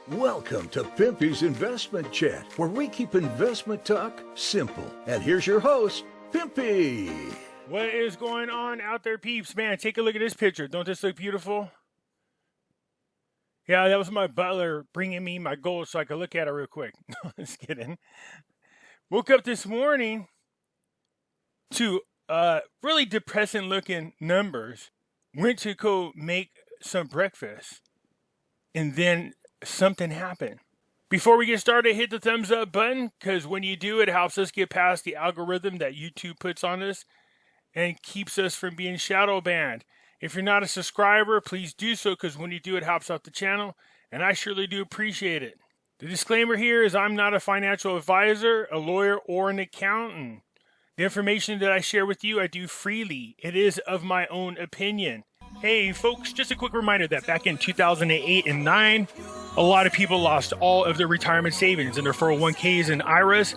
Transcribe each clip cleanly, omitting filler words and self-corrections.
Welcome to Pimpy's Investment Chat, where we keep investment talk simple. And here's your host, Pimpy. What is going on out there, peeps? Man, take a look at this picture. Don't this look beautiful? Yeah, that was my butler bringing me my gold so I could look at it real quick. No, just kidding. Woke up this morning to really depressing looking numbers. Went to go make some breakfast. And then something happened. Before we get started, hit the thumbs up button, because when you do, it helps us get past the algorithm that YouTube puts on us and keeps us from being shadow banned. If you're not a subscriber, please do so, because when you do, it helps out the channel, and I surely do appreciate it. The disclaimer here is I'm not a financial advisor, a lawyer, or an accountant. The information that I share with you, I do freely. It is of my own opinion. Hey folks, just a quick reminder that back in 2008 and 9, a lot of people lost all of their retirement savings and their 401ks and IRAs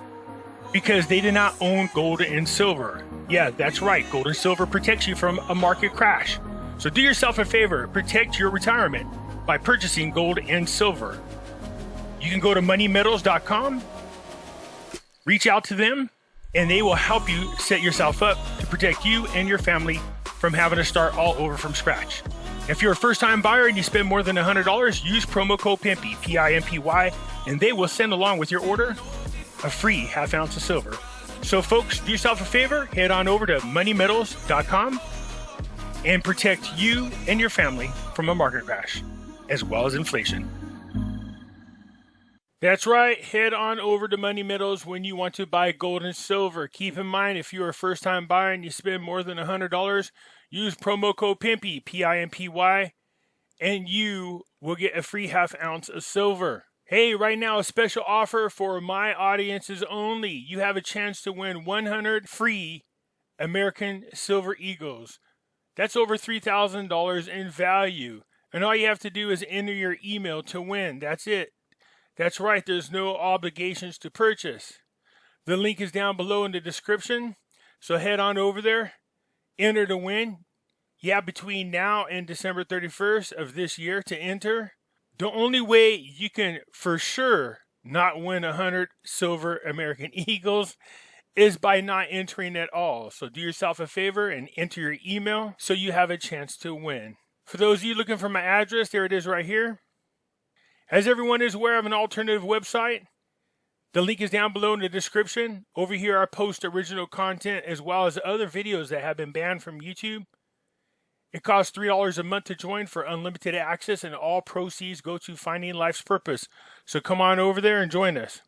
because they did not own gold and silver. Yeah, that's right. Gold and silver protects you from a market crash. So do yourself a favor, protect your retirement by purchasing gold and silver. You can go to moneymetals.com, reach out to them, and they will help you set yourself up to protect you and your family from having to start all over from scratch. If you're a first-time buyer and you spend more than $100, use promo code Pimpy, P-I-M-P-Y, and they will send along with your order a free half ounce of silver. So folks, do yourself a favor, head on over to moneymetals.com and protect you and your family from a market crash, as well as inflation. That's right, head on over to Money Metals when you want to buy gold and silver. Keep in mind, if you're a first-time buyer and you spend more than $100, use promo code Pimpy, P-I-M-P-Y, and you will get a free half ounce of silver. Hey, right now, a special offer for my audiences only. You have a chance to win 100 free American Silver Eagles. That's over $3,000 in value. And all you have to do is enter your email to win. That's it. That's right, there's no obligations to purchase. The link is down below in the description, so head on over there, enter to win. You have between now and December 31st of this year to enter. The only way you can for sure not win 100 silver American Eagles is by not entering at all. So do yourself a favor and enter your email so you have a chance to win. For those of you looking for my address, there it is right here. As everyone is aware of an alternative website, the link is down below in the description. Over here I post original content as well as other videos that have been banned from YouTube. It costs $3 a month to join for unlimited access, and all proceeds go to finding life's purpose. So come on over there and join us.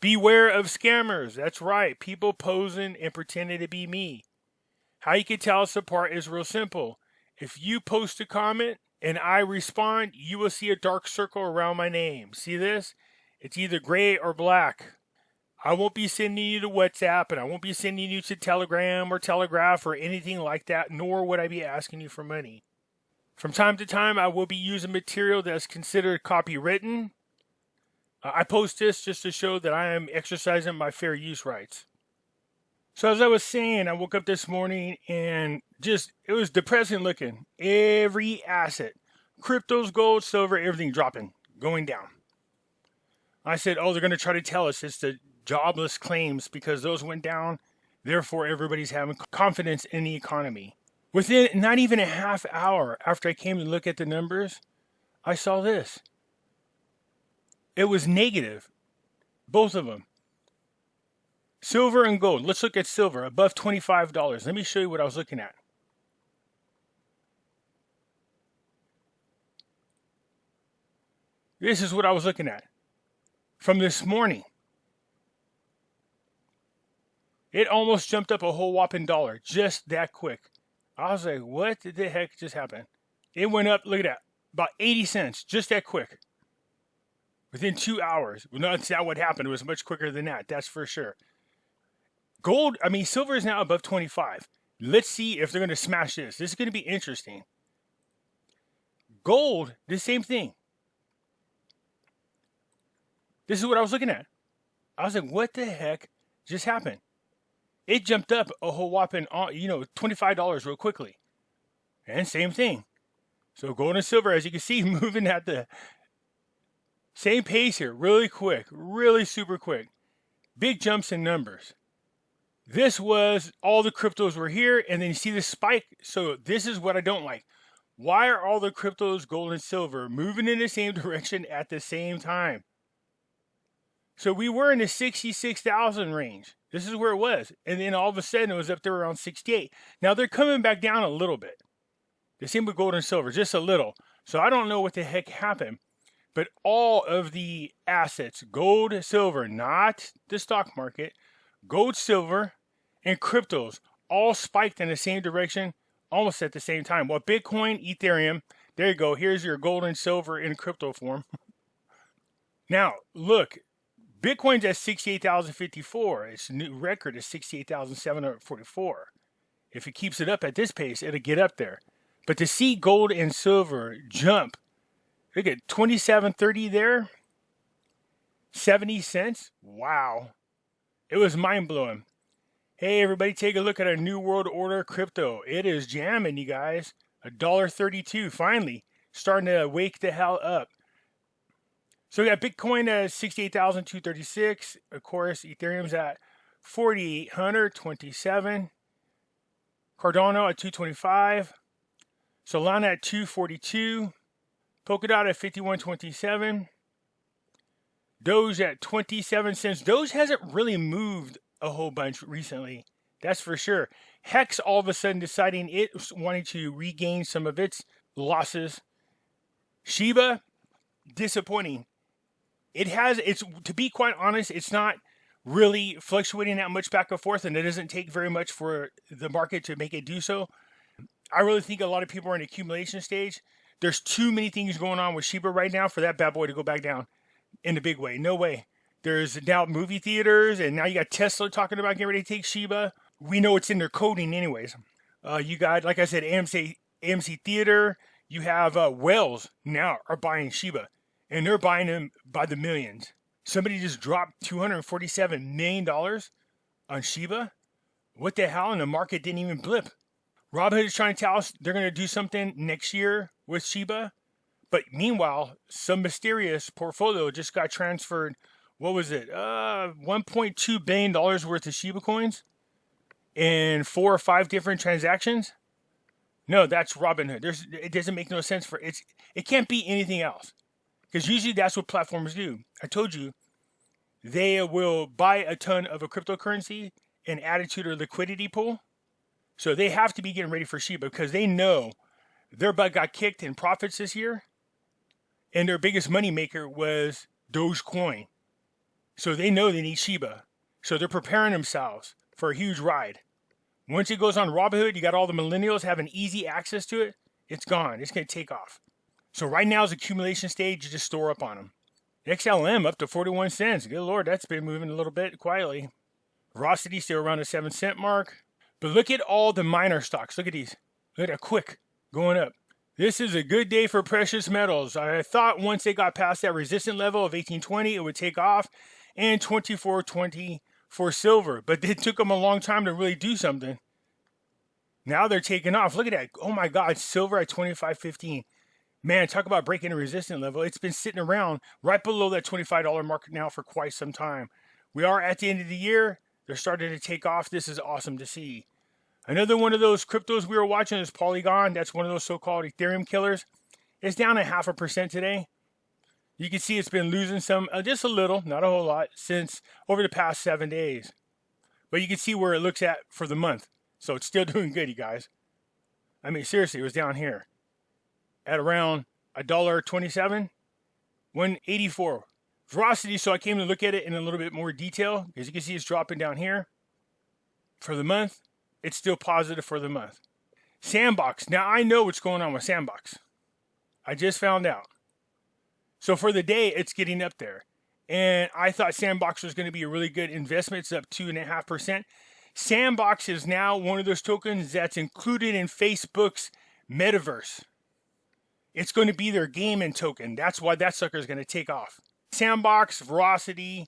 Beware of scammers. That's right, people posing and pretending to be me. How you can tell us apart is real simple. If you post a comment and I respond, you will see a dark circle around my name. See this? It's either gray or black. I won't be sending you to WhatsApp, and I won't be sending you to Telegram or Telegraph or anything like that, nor would I be asking you for money. From time to time, I will be using material that's considered copywritten. I post this just to show that I am exercising my fair use rights. So as I was saying, I woke up this morning and it was depressing looking. Every asset, cryptos, gold, silver, everything dropping, going down. I said, oh, they're going to try to tell us it's the jobless claims because those went down. Therefore, everybody's having confidence in the economy. Within not even a half hour after I came to look at the numbers, I saw this. It was negative, both of them. Silver and gold. Let's look at silver, above $25. Let me show you what I was looking at. This is what I was looking at from this morning. It almost jumped up a whole whopping $1 just that quick. I was like, what the heck just happened? It went up, look at that, about 80 cents just that quick. Within 2 hours. Well, no, that's not what happened. It was much quicker than that, that's for sure. Silver is now above 25. Let's see if they're going to smash this. This is going to be interesting. Gold, the same thing. This is what I was looking at. I was like, what the heck just happened? It jumped up a whole whopping, $25 real quickly. And same thing. So gold and silver, as you can see, moving at the Same pace here, really quick, really super quick. Big jumps in numbers. This was all the cryptos were here, and then you see the spike. So this is what I don't like. Why are all the cryptos, gold and silver, moving in the same direction at the same time? So we were in the 66,000 range. This is where it was. And then all of a sudden it was up there around 68. Now they're coming back down a little bit. The same with gold and silver, just a little. So I don't know what the heck happened. But all of the assets, gold, silver, not the stock market, gold, silver, and cryptos all spiked in the same direction almost at the same time. Well, Bitcoin, Ethereum, there you go. Here's your gold and silver in crypto form. Now, look, Bitcoin's at 68,054. Its new record is 68,744. If it keeps it up at this pace, it'll get up there. But to see gold and silver jump, look at 27.30 there, 70 cents. Wow. It was mind-blowing. Hey, everybody, take a look at our New World Order crypto. It is jamming, you guys. $1.32, finally, starting to wake the hell up. So we got Bitcoin at 68,236. Of course, Ethereum's at 4,827. Cardano at 225. Solana at 242. Polkadot at 51.27. Doge at 27 cents. Doge hasn't really moved a whole bunch recently. That's for sure. Hex all of a sudden deciding it's wanting to regain some of its losses. Shiba, disappointing. It's to be quite honest, it's not really fluctuating that much back and forth, and it doesn't take very much for the market to make it do so. I really think a lot of people are in the accumulation stage. There's too many things going on with Shiba right now for that bad boy to go back down in a big way. No way. There's now movie theaters, and now you got Tesla talking about getting ready to take Shiba. We know it's in their coding anyways. You got, like I said, AMC Theater. You have whales now are buying Shiba, and they're buying them by the millions. Somebody just dropped $247 million on Shiba. What the hell? And the market didn't even blip. Robinhood is trying to tell us they're going to do something next year with Shiba. But meanwhile, some mysterious portfolio just got transferred. What was it? $1.2 billion worth of Shiba coins in 4 or 5 different transactions. No, that's Robinhood. It doesn't make no sense for it. It can't be anything else. Because usually that's what platforms do. I told you, they will buy a ton of a cryptocurrency and add it to their liquidity pool. So they have to be getting ready for Shiba because they know their butt got kicked in profits this year. And their biggest money maker was Dogecoin. So they know they need Shiba. So they're preparing themselves for a huge ride. Once it goes on Robinhood, you got all the millennials having easy access to it. It's gone. It's going to take off. So right now is accumulation stage. You just store up on them. XLM up to 41 cents. Good Lord, that's been moving a little bit quietly. Velocity still around the 7 cent mark. But look at all the minor stocks. Look at these. Look at that quick going up. This is a good day for precious metals. I thought once they got past that resistance level of 1820, it would take off. And 24.20 for silver. But it took them a long time to really do something. Now they're taking off. Look at that. Oh my God, silver at 25.15. Man, talk about breaking a resistance level. It's been sitting around right below that $25 mark now for quite some time. We are at the end of the year. They're starting to take off. This is awesome to see. Another one of those cryptos we were watching is Polygon. That's one of those so-called Ethereum killers. It's down 0.5% today. You can see it's been losing some, just a little, not a whole lot, since over the past 7 days. But you can see where it looks at for the month. So it's still doing good, you guys. I mean, seriously, it was down here at around $1.27, 184. Velocity, so I came to look at it in a little bit more detail. As you can see, it's dropping down here. For the month, it's still positive for the month. Sandbox. Now, I know what's going on with Sandbox. I just found out. So for the day, it's getting up there. And I thought Sandbox was going to be a really good investment. It's up 2.5%. Sandbox is now one of those tokens that's included in Facebook's metaverse. It's going to be their gaming token. That's why that sucker is going to take off. Sandbox, Velocity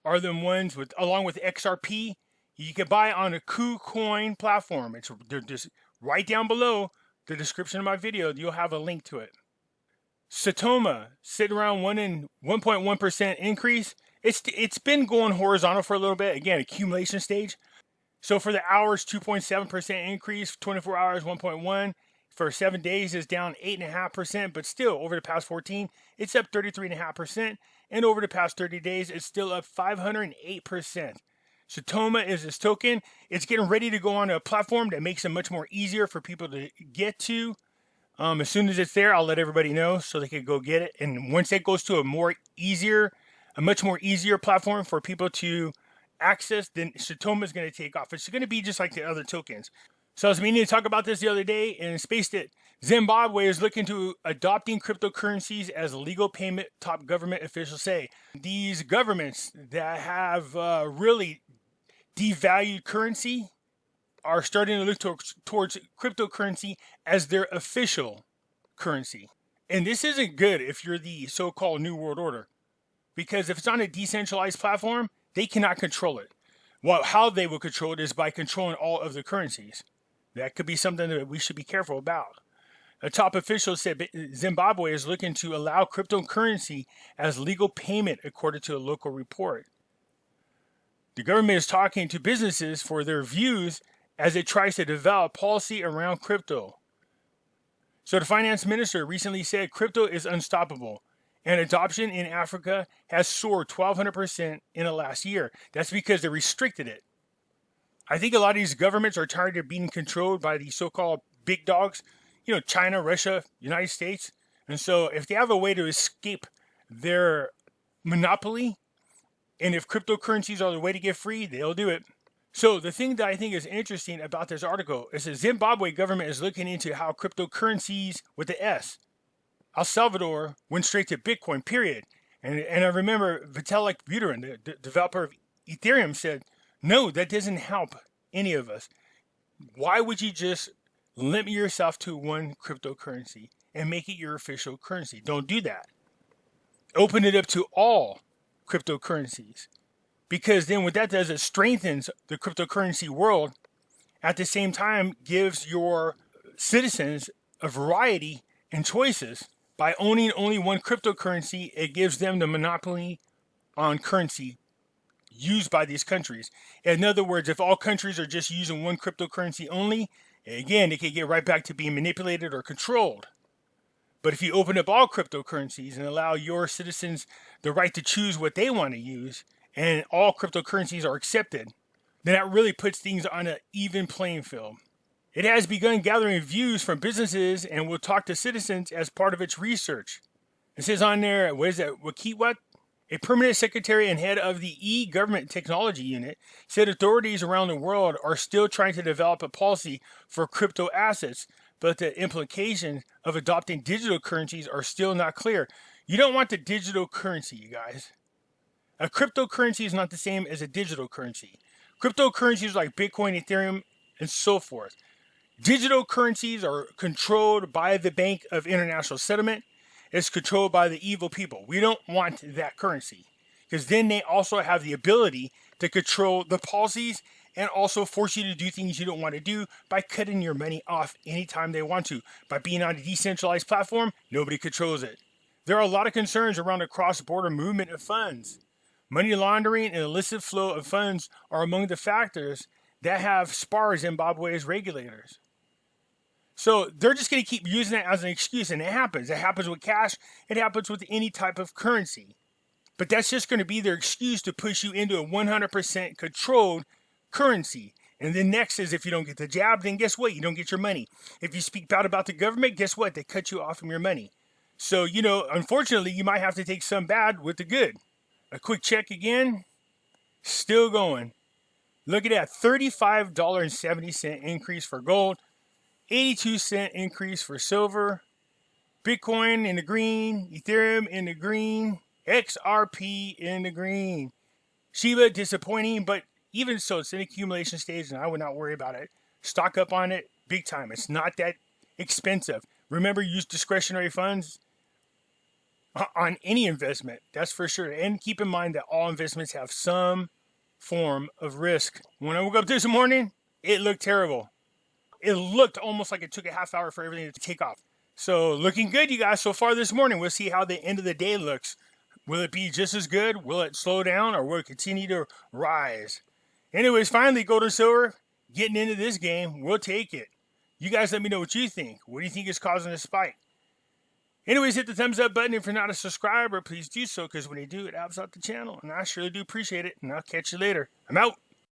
are the ones with, along with XRP, you can buy on a Kucoin platform. They're just right down below the description of my video. You'll have a link to it. Satoma sitting around 1.1% increase. It's been going horizontal for a little bit. Again, accumulation stage. So for the hours, 2.7% increase. 24 hours, 1.1. For 7 days is down 8.5%, but still over the past 14, it's up 33.5%. And over the past 30 days, it's still up 508%. Satoma is this token. It's getting ready to go on a platform that makes it much more easier for people to get to. As soon as it's there, I'll let everybody know so they can go get it. And once it goes to a much more easier platform for people to access, then Satoma is going to take off. It's going to be just like the other tokens. So I was meaning to talk about this the other day and spaced it. Zimbabwe is looking to adopting cryptocurrencies as legal payment, top government officials say. These governments that have really devalued currency are starting to look towards cryptocurrency as their official currency. And this isn't good if you're the so-called New World Order, because if it's on a decentralized platform, they cannot control it. Well, how they will control it is by controlling all of the currencies. That could be something that we should be careful about. A top official said Zimbabwe is looking to allow cryptocurrency as legal payment, according to a local report. The government is talking to businesses for their views as it tries to develop policy around crypto. So the finance minister recently said crypto is unstoppable, and adoption in Africa has soared 1,200% in the last year. That's because they restricted it. I think a lot of these governments are tired of being controlled by the so-called big dogs, China, Russia, United States. And so if they have a way to escape their monopoly, and if cryptocurrencies are the way to get free, they'll do it. So the thing that I think is interesting about this article is the Zimbabwe government is looking into how cryptocurrencies with the S, El Salvador, went straight to Bitcoin, period. And I remember Vitalik Buterin, the developer of Ethereum, said, no, that doesn't help any of us. Why would you just limit yourself to one cryptocurrency and make it your official currency? Don't do that. Open it up to all cryptocurrencies. Because then what that does, it strengthens the cryptocurrency world. At the same time, gives your citizens a variety and choices. By owning only one cryptocurrency, it gives them the monopoly on currency used by these countries. In other words, if all countries are just using one cryptocurrency only, again, it can get right back to being manipulated or controlled. But if you open up all cryptocurrencies and allow your citizens the right to choose what they want to use, and all cryptocurrencies are accepted, then that really puts things on an even playing field. It has begun gathering views from businesses and will talk to citizens as part of its research. It says on there, Wakiwat, a permanent secretary and head of the e-government technology unit, said authorities around the world are still trying to develop a policy for crypto assets, but the implications of adopting digital currencies are still not clear. You don't want the digital currency, you guys. A cryptocurrency is not the same as a digital currency. Cryptocurrencies like Bitcoin, Ethereum, and so forth. Digital currencies are controlled by the Bank of International Settlement. It's controlled by the evil people. We don't want that currency, because then they also have the ability to control the policies and also force you to do things you don't want to do by cutting your money off anytime they want to. By being on a decentralized platform, nobody controls it. There are a lot of concerns around the cross-border movement of funds. Money laundering and illicit flow of funds are among the factors that have sparred Zimbabwe's regulators. So they're just going to keep using it as an excuse, and it happens. It happens with cash. It happens with any type of currency. But that's just going to be their excuse to push you into a 100% controlled currency. And then next is, if you don't get the jab, then guess what? You don't get your money. If you speak bad about the government, guess what? They cut you off from your money. So, unfortunately, you might have to take some bad with the good. A quick check again. Still going. Look at that. $35.70 increase for gold. 82-cent increase for silver. Bitcoin in the green. Ethereum in the green. XRP in the green. Shiba disappointing, but even so, it's in accumulation stage, and I would not worry about it. Stock up on it big time. It's not that expensive. Remember, use discretionary funds on any investment. That's for sure. And keep in mind that all investments have some form of risk. When I woke up this morning, it looked terrible. It looked almost like it took a half hour for everything to take off. So looking good, you guys, so far this morning. We'll see how the end of the day looks. Will it be just as good? Will it slow down, or will it continue to rise? Anyways, finally, gold and silver, getting into this game. We'll take it. You guys let me know what you think. What do you think is causing this spike? Anyways, hit the thumbs up button. If you're not a subscriber, please do so, because when you do, it helps out the channel. And I surely do appreciate it. And I'll catch you later. I'm out.